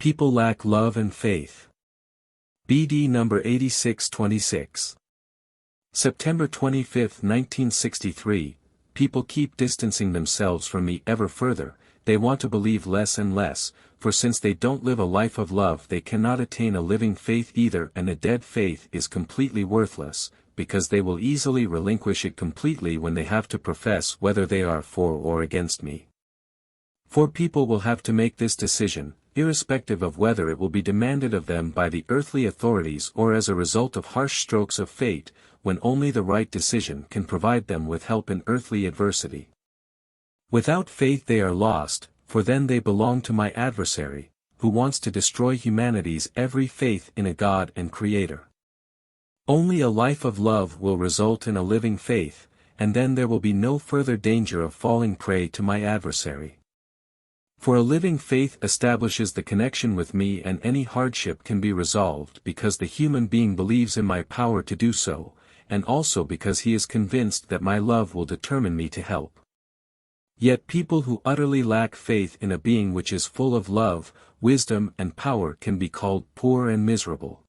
People lack love and faith. BD number 8626. September 25, 1963, people keep distancing themselves from me ever further. They want to believe less and less, for since they don't live a life of love they cannot attain a living faith either, and a dead faith is completely worthless, because they will easily relinquish it completely when they have to profess whether they are for or against me. For people will have to make this decision, irrespective of whether it will be demanded of them by the earthly authorities or as a result of harsh strokes of fate, when only the right decision can provide them with help in earthly adversity. Without faith they are lost, for then they belong to my adversary, who wants to destroy humanity's every faith in a God and Creator. Only a life of love will result in a living faith, and then there will be no further danger of falling prey to my adversary. For a living faith establishes the connection with me, and any hardship can be resolved because the human being believes in my power to do so, and also because he is convinced that my love will determine me to help. Yet people who utterly lack faith in a being which is full of love, wisdom and power can be called poor and miserable.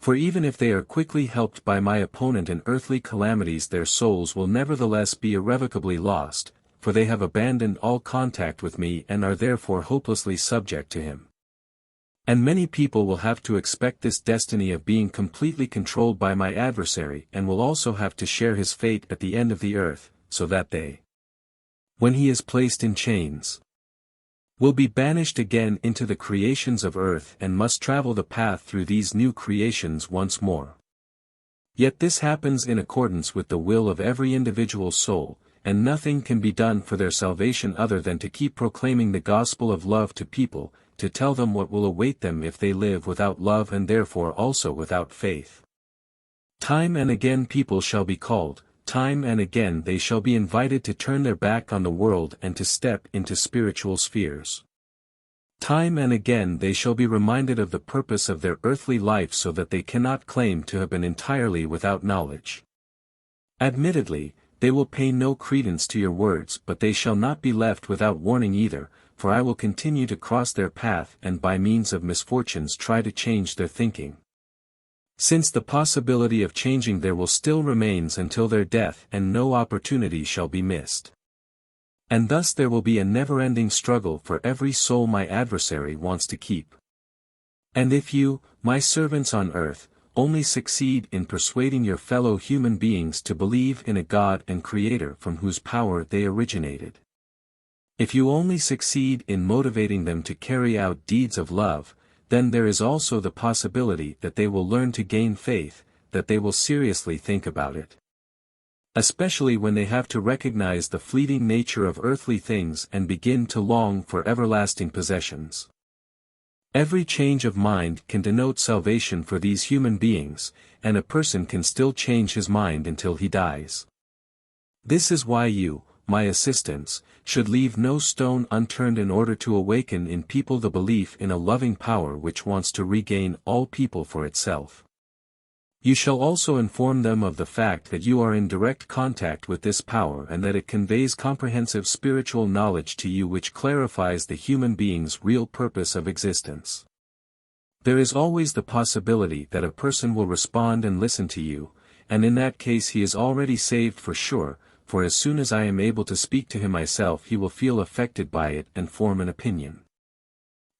For even if they are quickly helped by my opponent in earthly calamities, their souls will nevertheless be irrevocably lost, for they have abandoned all contact with me and are therefore hopelessly subject to him. And many people will have to expect this destiny of being completely controlled by my adversary, and will also have to share his fate at the end of the earth, so that they, when he is placed in chains, will be banished again into the creations of earth and must travel the path through these new creations once more. Yet this happens in accordance with the will of every individual soul, and nothing can be done for their salvation other than to keep proclaiming the gospel of love to people, to tell them what will await them if they live without love and therefore also without faith. Time and again people shall be called, time and again they shall be invited to turn their back on the world and to step into spiritual spheres. Time and again they shall be reminded of the purpose of their earthly life so that they cannot claim to have been entirely without knowledge. Admittedly, they will pay no credence to your words, but they shall not be left without warning either, for I will continue to cross their path and by means of misfortunes try to change their thinking. Since the possibility of changing there will still remains until their death, and no opportunity shall be missed. And thus there will be a never-ending struggle for every soul my adversary wants to keep. And if you, my servants on earth, only succeed in persuading your fellow human beings to believe in a God and Creator from whose power they originated, if you only succeed in motivating them to carry out deeds of love, then there is also the possibility that they will learn to gain faith, that they will seriously think about it. Especially when they have to recognize the fleeting nature of earthly things and begin to long for everlasting possessions. Every change of mind can denote salvation for these human beings, and a person can still change his mind until he dies. This is why you, my assistants, should leave no stone unturned in order to awaken in people the belief in a loving power which wants to regain all people for itself. You shall also inform them of the fact that you are in direct contact with this power and that it conveys comprehensive spiritual knowledge to you which clarifies the human being's real purpose of existence. There is always the possibility that a person will respond and listen to you, and in that case he is already saved for sure, for as soon as I am able to speak to him myself he will feel affected by it and form an opinion.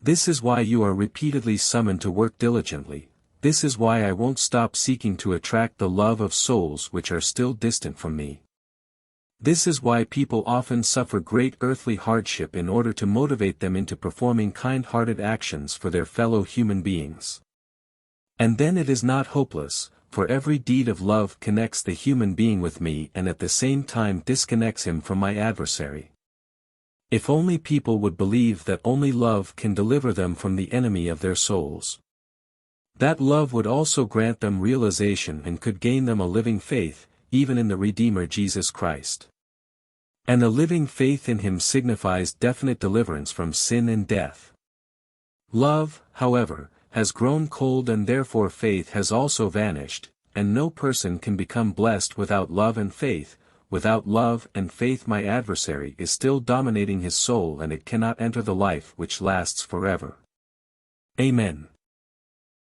This is why you are repeatedly summoned to work diligently. This is why I won't stop seeking to attract the love of souls which are still distant from me. This is why people often suffer great earthly hardship in order to motivate them into performing kind-hearted actions for their fellow human beings. And then it is not hopeless, for every deed of love connects the human being with me and at the same time disconnects him from my adversary. If only people would believe that only love can deliver them from the enemy of their souls. That love would also grant them realization and could gain them a living faith, even in the Redeemer Jesus Christ. And a living faith in him signifies definite deliverance from sin and death. Love, however, has grown cold and therefore faith has also vanished, and no person can become blessed without love and faith. Without love and faith my adversary is still dominating his soul and it cannot enter the life which lasts forever. Amen.